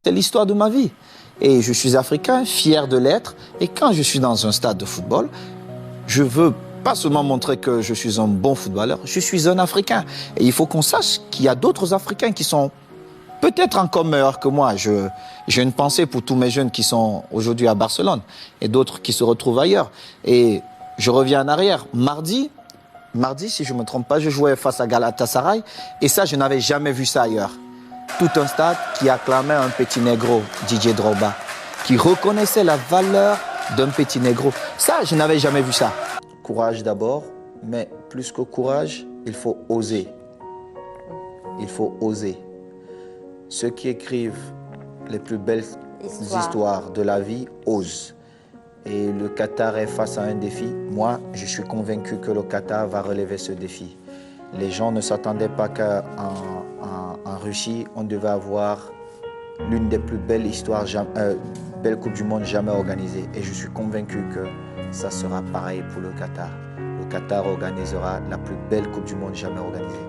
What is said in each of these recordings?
C'est l'histoire de ma vie. Et je suis africain, fier de l'être. Et quand je suis dans un stade de football, je veux pas seulement montrer que je suis un bon footballeur, je suis un Africain. Et il faut qu'on sache qu'il y a d'autres Africains qui sont peut-être encore meilleurs que moi. J'ai une pensée pour tous mes jeunes qui sont aujourd'hui à Barcelone et d'autres qui se retrouvent ailleurs. Et je reviens en arrière. Mardi, si je ne me trompe pas, je jouais face à Galatasaray. Et ça, je n'avais jamais vu ça ailleurs. Tout un stade qui acclamait un petit négro, Didier Drogba, qui reconnaissait la valeur d'un petit négro. Ça, je n'avais jamais vu ça. Courage d'abord, mais plus que courage, il faut oser. Il faut oser. Ceux qui écrivent les plus belles histoires de la vie osent. Et le Qatar est face à un défi. Moi, je suis convaincu que le Qatar va relever ce défi. Les gens ne s'attendaient pas qu'en Russie, on devait avoir l'une des plus belles belles Coupes du Monde jamais organisées. Et je suis convaincu que ça sera pareil pour le Qatar. Le Qatar organisera la plus belle Coupe du Monde jamais organisée.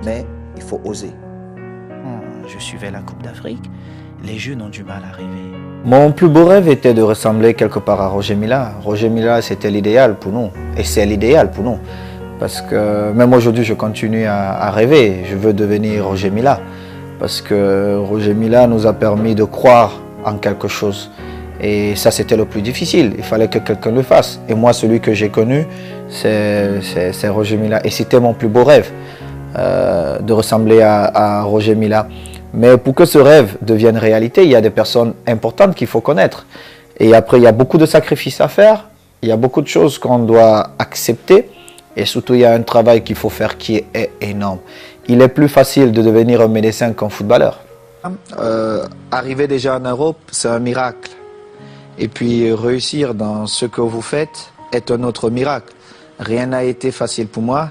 Mais il faut oser. Je suivais la Coupe d'Afrique, les jeunes ont du mal à rêver. Mon plus beau rêve était de ressembler quelque part à Roger Mila. Roger Mila, c'était l'idéal pour nous. Et c'est l'idéal pour nous. Parce que même aujourd'hui, je continue à rêver. Je veux devenir Roger Mila. Parce que Roger Mila nous a permis de croire en quelque chose. Et ça, c'était le plus difficile. Il fallait que quelqu'un le fasse. Et moi, celui que j'ai connu, c'est Roger Mila. Et c'était mon plus beau rêve, de ressembler à Roger Mila. Mais pour que ce rêve devienne réalité, il y a des personnes importantes qu'il faut connaître. Et après, il y a beaucoup de sacrifices à faire. Il y a beaucoup de choses qu'on doit accepter. Et surtout, il y a un travail qu'il faut faire qui est énorme. Il est plus facile de devenir un médecin qu'un footballeur. Arriver déjà en Europe, c'est un miracle. Et puis réussir dans ce que vous faites est un autre miracle. Rien n'a été facile pour moi,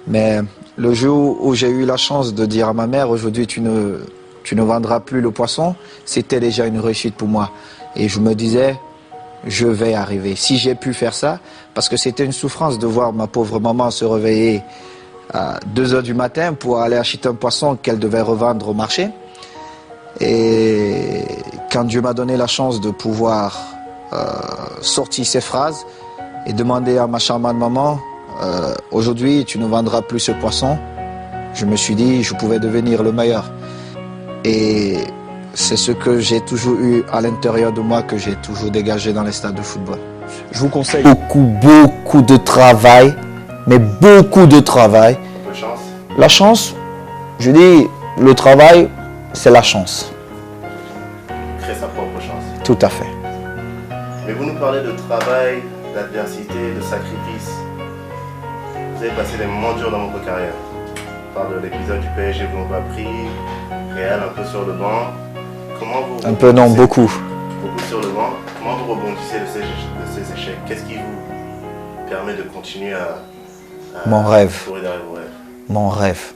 mais le jour où j'ai eu la chance de dire à ma mère, aujourd'hui tu ne vendras plus le poisson, c'était déjà une réussite pour moi. Et je me disais, je vais arriver. Si j'ai pu faire ça, parce que c'était une souffrance de voir ma pauvre maman se réveiller à 2 h du matin pour aller acheter un poisson qu'elle devait revendre au marché. Et quand Dieu m'a donné la chance de pouvoir sortir ces phrases et demander à ma charmante maman, aujourd'hui tu ne vendras plus ce poisson, je me suis dit je pouvais devenir le meilleur. Et c'est ce que j'ai toujours eu à l'intérieur de moi, que j'ai toujours dégagé dans les stades de football. Je vous conseille beaucoup de travail, mais beaucoup de travail. De chance. La chance, je dis, le travail, c'est la chance. Créer sa propre chance. Tout à fait. Mais vous nous parlez de travail, d'adversité, de sacrifice. Vous avez passé des moments durs dans votre carrière. On parle de l'épisode du PSG, vous n'avez pas pris, Real un peu sur le banc. Comment vous... Un peu, non, beaucoup. Beaucoup sur le banc. Comment vous rebondissez de ces échecs? Qu'est-ce qui vous permet de continuer à Mon rêve. courir derrière vos rêves? Mon rêve.